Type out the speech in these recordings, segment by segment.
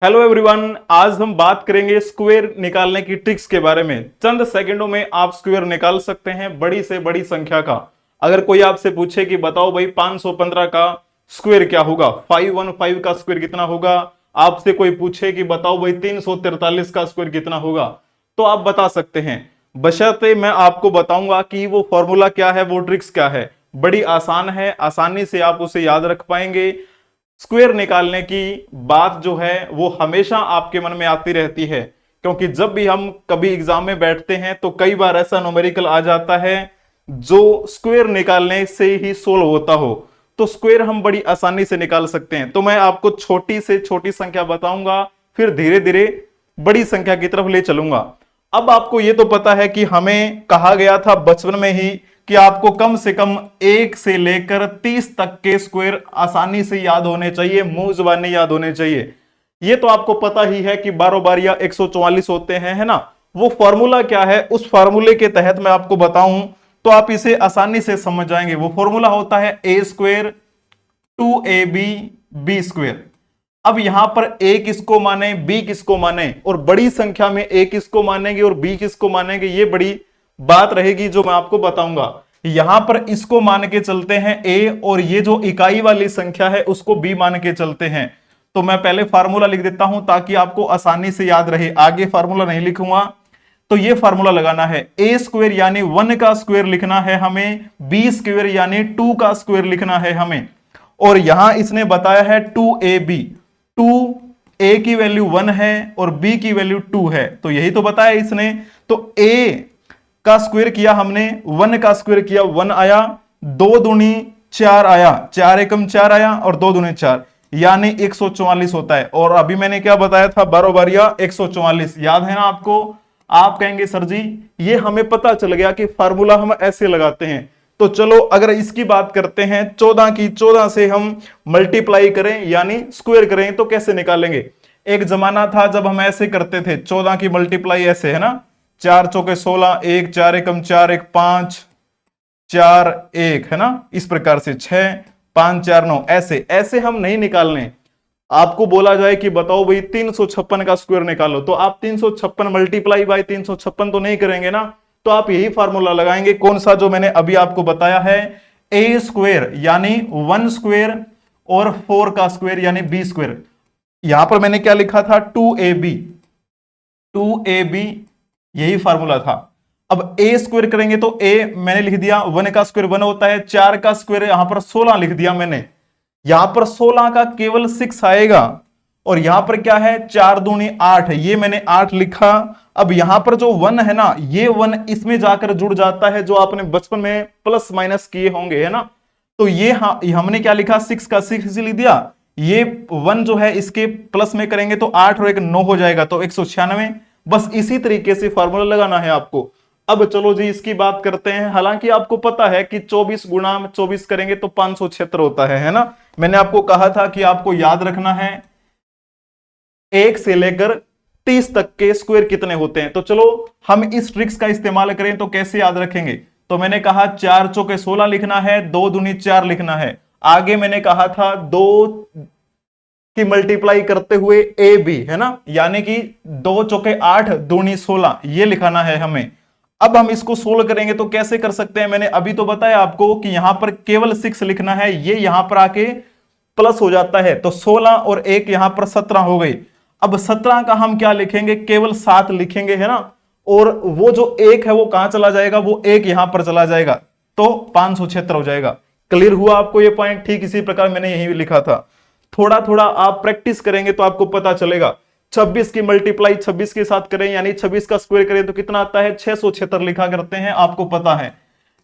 Hello everyone, आज हम बात करेंगे स्क्वायर निकालने की ट्रिक्स के बारे में। चंद सेकंडों में आप स्क्वायर निकाल सकते हैं बड़ी से बड़ी संख्या का। अगर कोई आपसे पूछे कि बताओ भाई 515 का स्क्वायर क्या होगा, 515 का स्क्वायर कितना होगा, आपसे कोई पूछे कि बताओ भाई 343 का स्क्वायर कितना होगा, तो आप बता सकते हैं। बशर्ते मैं आपको बताऊंगा कि वो फॉर्मूला क्या है, वो ट्रिक्स क्या है। बड़ी आसान है, आसानी से आप उसे याद रख पाएंगे। स्क्वायर निकालने की बात जो है वो हमेशा आपके मन में आती रहती है, क्योंकि जब भी हम कभी एग्जाम में बैठते हैं तो कई बार ऐसा न्यूमेरिकल आ जाता है जो स्क्वायर निकालने से ही सोल्व होता हो। तो स्क्वायर हम बड़ी आसानी से निकाल सकते हैं। तो मैं आपको छोटी से छोटी संख्या बताऊंगा, फिर धीरे धीरे बड़ी संख्या की तरफ ले चलूंगा। अब आपको यह तो पता है कि हमें कहा गया था बचपन में ही कि आपको कम से कम 1 से लेकर 30 तक के स्क्वायर आसानी से याद होने चाहिए, मुंह जुबानी याद होने चाहिए। ये तो आपको पता ही है कि 12 बारिया 144 होते हैं, है ना। वो फॉर्मूला क्या है, उस फॉर्मूले के तहत मैं आपको बताऊं तो आप इसे आसानी से समझ जाएंगे। वो फॉर्मूला होता है ए स्क्वायर 2ab बी स्क्वायर। अब यहां पर ए किसको माने, बी किसको माने, और बड़ी संख्या में ए किसको मानेंगे और बी किसको मानेंगे, ये बड़ी बात रहेगी जो मैं आपको बताऊंगा। यहां पर इसको मान के चलते हैं ए, और ये जो इकाई वाली संख्या है उसको बी मान के चलते हैं। तो मैं पहले फार्मूला लिख देता हूं ताकि आपको आसानी से याद रहे, आगे फार्मूला नहीं लिखूंगा। तो ये फार्मूला लगाना है, ए स्क्वायर यानी 1 का स्क्वायर लिखना है हमें, बी स्क्वायर यानी 2 का स्क्वायर लिखना है हमें। और यहां इसने बताया है 2ab, 2 ए की वैल्यू 1 है और बी की वैल्यू 2 है, तो यही तो बताया इसने। तो ए का स्क्वायर किया हमने, 1 का स्क्वायर किया 1 आया, 2 दूनी 4 आया, 4 एकम 4 आया और 2 दूनी 4, यानी 144 होता है। और अभी मैंने क्या बताया था, 12 बारिया 144, याद है ना आपको। आप कहेंगे सर जी ये हमें पता चल गया कि फार्मूला हम ऐसे लगाते हैं। तो चलो अगर इसकी बात करते हैं, 14 की 14 से हम मल्टीप्लाई करें यानी स्क्वायर करें तो कैसे निकालेंगे। एक जमाना था जब हम ऐसे करते थे, 14 की मल्टीप्लाई ऐसे, है ना, 4 चौके 16, 1 4 एकम 4 1 5 4 1, है ना, इस प्रकार से 6 5 4 9, ऐसे ऐसे हम नहीं निकालने। आपको बोला जाए कि बताओ भाई 356 का स्क्वायर निकालो, तो आप 356 मल्टीप्लाई बाय 356 तो नहीं करेंगे ना। तो आप यही फार्मूला लगाएंगे, कौन सा, जो मैंने अभी आपको बताया है, ए स्क्वायर यानी 1 स्क्वायर और 4 का स्क्वायर यानी बी स्क्वायर। यहां पर मैंने क्या लिखा था, 2ab, 2ab, यही फार्मूला था। अब ए स्क्वायर करेंगे तो ए मैंने लिख दिया, 1 का स्क्वायर 1 होता है, 4 का स्क्वायर यहां पर 16 लिख दिया मैंने। यहां पर 16 का केवल 6 आएगा, और यहां पर क्या है, 4 दूनी 8, ये मैंने 8 लिखा। अब यहां पर जो 1 है ना, ये 1 इसमें जाकर जुड़ जाता है, जो आपने बचपन में प्लस माइनस किए होंगे, है ना। तो ये हमने क्या लिखा, 6 का 6 लिख दिया। ये 1 जो है इसके प्लस में करेंगे तो 8 और 1 9 हो जाएगा, तो 196। बस इसी तरीके से फॉर्मूला लगाना है आपको। अब चलो जी इसकी बात करते हैं। हालांकि आपको पता है कि 24 गुणा 24 करेंगे तो 576 होता है ना। मैंने आपको कहा था कि आपको याद रखना है 1 से लेकर 30 तक के स्क्वायर कितने होते हैं। तो चलो हम इस ट्रिक्स का इस्तेमाल करें तो कैसे याद रखेंगे। तो मैंने कहा 4 चौके 16 लिखना है, 2 दूनी 4 लिखना है। आगे मैंने कहा था 2 की मल्टीप्लाई करते हुए ए बी, है ना, यानी कि 2 चौके 8 दूनी 16, ये लिखाना है हमें। अब हम इसको सोल्व करेंगे तो कैसे कर सकते हैं, मैंने अभी तो बताया आपको कि यहां पर केवल 6 लिखना है, ये यहां पर आके प्लस हो जाता है, तो 16 और 1 यहां पर 17 हो गई। अब 17 का हम क्या लिखेंगे, केवल 7 लिखेंगे, है ना। और वो जो 1 है वो कहां चला जाएगा, वो 1 यहां पर चला जाएगा, तो 576 हो जाएगा। क्लियर हुआ आपको ये पॉइंट। ठीक इसी प्रकार मैंने यही लिखा था। थोड़ा थोड़ा आप प्रैक्टिस करेंगे तो आपको पता चलेगा। 26 की मल्टीप्लाई 26 के साथ करें यानी 26 का स्क्वायर करें तो कितना आता है, 676 लिखा करते हैं, आपको पता है।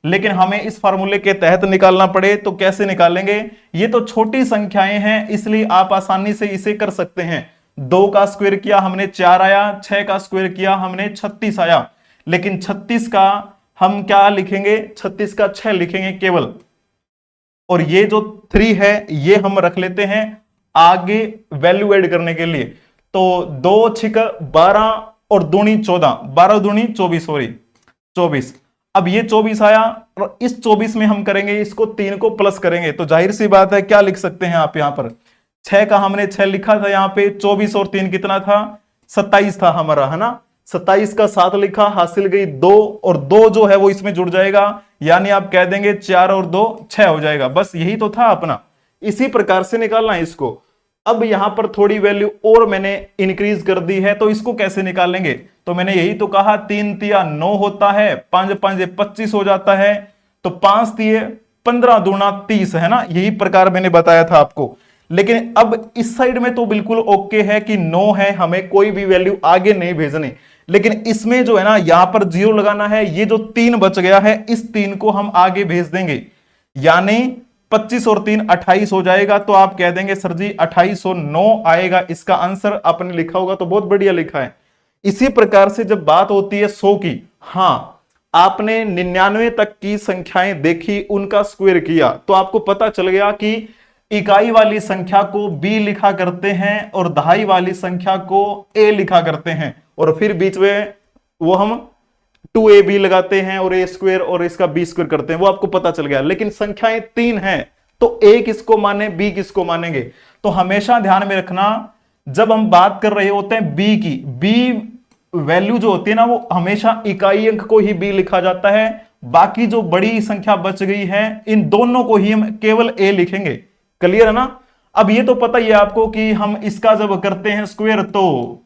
लेकिन हमें इस फार्मूले के तहत निकालना पड़े तो कैसे निकालेंगे। ये तो छोटी संख्याएं हैं इसलिए आप आसानी से इसे कर सकते हैं। 2 का स्क्वायर किया हमने 4 आया, 6 का स्क्वायर किया हमने 36 आया। लेकिन 36 का हम क्या लिखेंगे, 36 का 6 लिखेंगे केवल। और ये जो 3 है ये हम रख लेते हैं आगे वैल्यू ऐड करने के लिए। तो 2 छिक 12 और दूनी 14, 12 दूनी 24, सॉरी 24। अब ये 24 आया और इस 24 में हम करेंगे इसको 3 को प्लस करेंगे, तो जाहिर सी बात है क्या लिख सकते हैं आप यहां पर, 6 का हमने 6 लिखा था यहाँ पे, 24 और 3 कितना था, 27 था हमारा, है ना। 27 का 7 लिखा, हासिल गई 2, और 2 जो है वो इसमें जुड़ जाएगा, यानी आप कह देंगे 4 और 2 6 हो जाएगा। बस यही तो था अपना, इसी प्रकार से निकालना है इसको। अब यहां पर थोड़ी वैल्यू और मैंने इंक्रीज कर दी है, तो इसको कैसे निकालेंगे, तो मैंने यही तो कहा 3 तिया 9 होता है, 5 5 25 हो जाता है, तो 5 तिये 15 दूना 30, है ना, यही प्रकार मैंने बताया था आपको। लेकिन अब इस साइड में तो बिल्कुल ओके है कि 9 है, हमें कोई भी वैल्यू आगे नहीं भेजनी, लेकिन इसमें जो है ना यहां पर 0 लगाना है। ये जो 3 बच गया है, इस 3 को हम आगे भेज देंगे, यानी 25 और 3 28 हो जाएगा। तो आप कह देंगे सर जी 2809 आएगा इसका आंसर। आपने लिखा होगा तो बहुत बढ़िया लिखा है। इसी प्रकार से जब बात होती है 100 की, हाँ आपने 99 तक की संख्याएं देखी, उनका स्क्वायर किया, तो आपको पता चल गया कि इकाई वाली संख्या को b लिखा करते हैं और दहाई वाली संख्या को a लिखा करते हैं, और फिर बीच में वो हम 2ab लगाते हैं और a स्क्वायर और इसका b स्क्वायर करते हैं, वो आपको पता चल गया। लेकिन संख्याएं 3 हैं, तो a किसको माने, b किसको मानेंगे। तो हमेशा ध्यान में रखना, जब हम बात कर रहे होते हैं b की, b वैल्यू जो होती है ना, वो हमेशा इकाई अंक को ही b लिखा जाता है, बाकी जो बड़ी संख्या बच गई है इन दोनों को ही हम केवल a लिखेंगे। क्लियर है ना। अब ये तो पता ही है आपको कि हम इसका जब करते हैं स्क्वायर, तो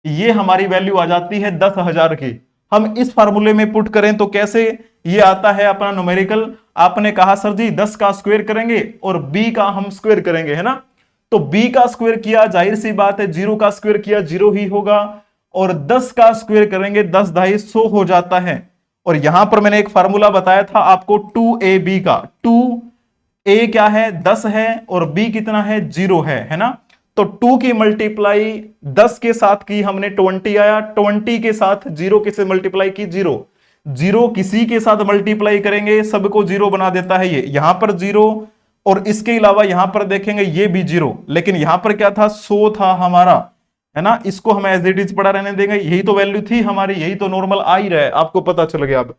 ये हमारी वैल्यू आ जाती है 10,000 की। हम इस फार्मूले में पुट करें तो कैसे ये आता है अपना न्यूमेरिकल। आपने कहा सर जी 10 का स्क्वायर करेंगे और b का हम स्क्वायर करेंगे, है ना। तो b का स्क्वायर किया, जाहिर सी बात है 0 का स्क्वायर किया 0 ही होगा, और 10 का स्क्वायर करेंगे 10 ढाई 100 हो जाता है। और यहां पर मैंने एक फार्मूला बताया था आपको 2ab का, 2a क्या है 10 है और b कितना है 0 है ना। तो 2 की मल्टीप्लाई 10 के साथ की हमने 20 आया, 20 के साथ 0 किसे मल्टीप्लाई की 0, 0 किसी के साथ मल्टीप्लाई करेंगे सबको 0 बना देता है ये, यहां पर 0, और इसके अलावा यहां पर देखेंगे ये भी 0, लेकिन यहां पर क्या था 100 था हमारा, है ना। इसको हम एज इट इज पड़ा रहने देंगे, यही तो वैल्यू थी हमारी, यही तो नॉर्मल आ ही रहा है, आपको पता चल गया अब,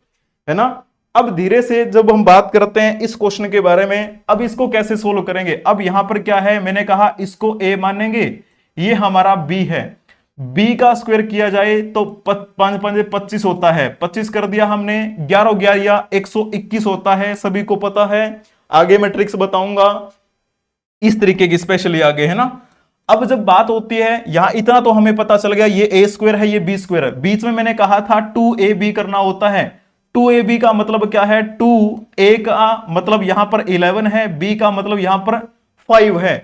है ना। अब धीरे से जब हम बात करते हैं इस क्वेश्चन के बारे में, अब इसको कैसे सोल्व करेंगे। अब यहां पर क्या है, मैंने कहा इसको a मानेंगे, ये हमारा b है, b का स्क्वायर किया जाए तो 5 5 25 होता है, 25 कर दिया हमने, 11 11 121 होता है, सभी को पता है। आगे मैं ट्रिक्स बताऊंगा इस तरीके की स्पेशली आगे, है ना। अब जब बात होती है यहां, इतना तो हमें पता चल गया, ये a स्क्वायर है ये b स्क्वायर है, बीच में मैंने कहा था 2ab करना होता है। 2ab का मतलब क्या है, 2a का मतलब यहां पर 11 है, b का मतलब यहां पर 5 है।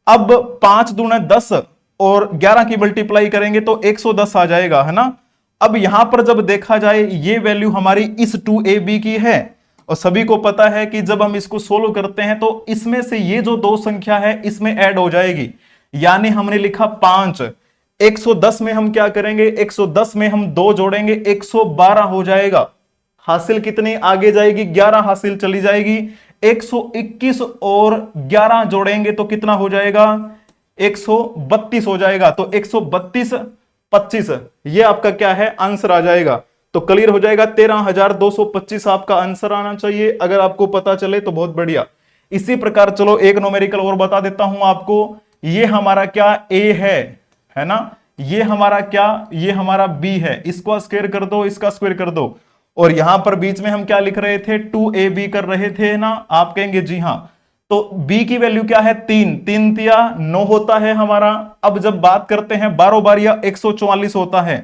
अब 5 दूना 10 और 11 की मल्टीप्लाई करेंगे तो 110 आ जाएगा, है ना। अब यहां पर जब देखा जाए ये वैल्यू हमारी इस 2ab की है, और सभी को पता है कि जब हम इसको सोल्व करते हैं तो इसमें से ये जो दो संख्या है इसमें ऐड हो जाएगी, यानी हमने लिखा 5, 110 में हम क्या करेंगे, 110 में हम 2 जोड़ेंगे 112 हो जाएगा। हासिल कितनी आगे जाएगी, 11 हासिल चली जाएगी, 121 और 11 जोड़ेंगे तो कितना हो जाएगा, 132 हो जाएगा। तो 132 25 ये आपका क्या है आंसर आ जाएगा। तो क्लियर हो जाएगा, 13,225 आपका आंसर आना चाहिए। अगर आपको पता चले तो बहुत बढ़िया। इसी प्रकार चलो एक न्यूमेरिकल और बता देता हूं आपको। ये हमारा क्या a है ना, ये हमारा क्या, ये हमारा b है, इसको स्क्वायर कर दो, इसका स्क्वायर कर दो, और यहां पर बीच में हम क्या लिख रहे थे, 2ab कर रहे थे ना। आप कहेंगे जी हां, तो b की वैल्यू क्या है 3, 3 तिया 9 होता है हमारा। अब जब बात करते हैं 12 बारिया 144 होता है,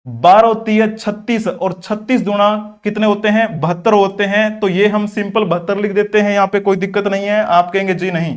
12 तिया 36 और 36 गुणा कितने होते हैं 72 होते हैं। तो ये हम सिंपल 72 लिख देते हैं, यहां पे कोई दिक्कत नहीं है। आप कहेंगे जी नहीं,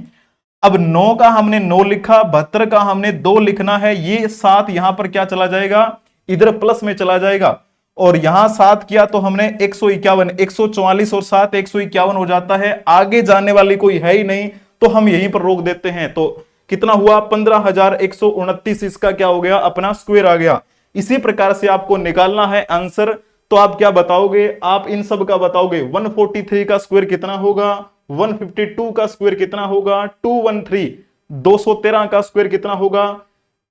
अब 9 का हमने 9 लिखा, 72 का हमने 2 लिखना है, ये 7 यहां पर क्या चला जाएगा, इधर प्लस में चला जाएगा, और यहां 7 किया तो हमने 151, 144 और 7 151 हो जाता है। आगे जाने वाली कोई है ही नहीं, तो हम यहीं पर रोक देते हैं। तो कितना हुआ 15,129, इसका क्या हो गया अपना स्क्वायर आ गया। इसी प्रकार से आपको निकालना है आंसर। तो आप क्या बताओगे, आप इन सब का बताओगे। 143 का स्क्वायर कितना होगा, 152 का स्क्वायर कितना होगा, 213 213 का स्क्वायर कितना होगा,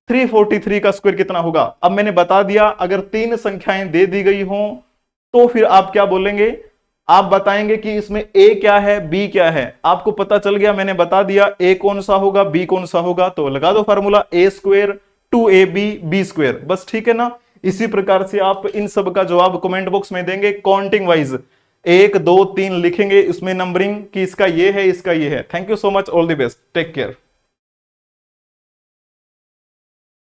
343 का स्क्वायर कितना होगा। अब मैंने बता दिया, अगर 3 संख्याएं दे दी गई हों तो फिर आप क्या बोलेंगे, आप बताएंगे कि इसमें ए क्या है बी क्या है। आपको पता चल गया, मैंने बता दिया ए कौन सा होगा बी कौन सा होगा, तो लगा दो फार्मूला ए स्क्वेयर 2ab बी स्क्वेयर, बस ठीक है ना। इसी प्रकार से आप इन सब का जवाब कमेंट बॉक्स में देंगे काउंटिंग वाइज, 1 2 3 लिखेंगे उसमें नंबरिंग कि इसका ये है इसका ये है। Thank you so much, all the best, take care.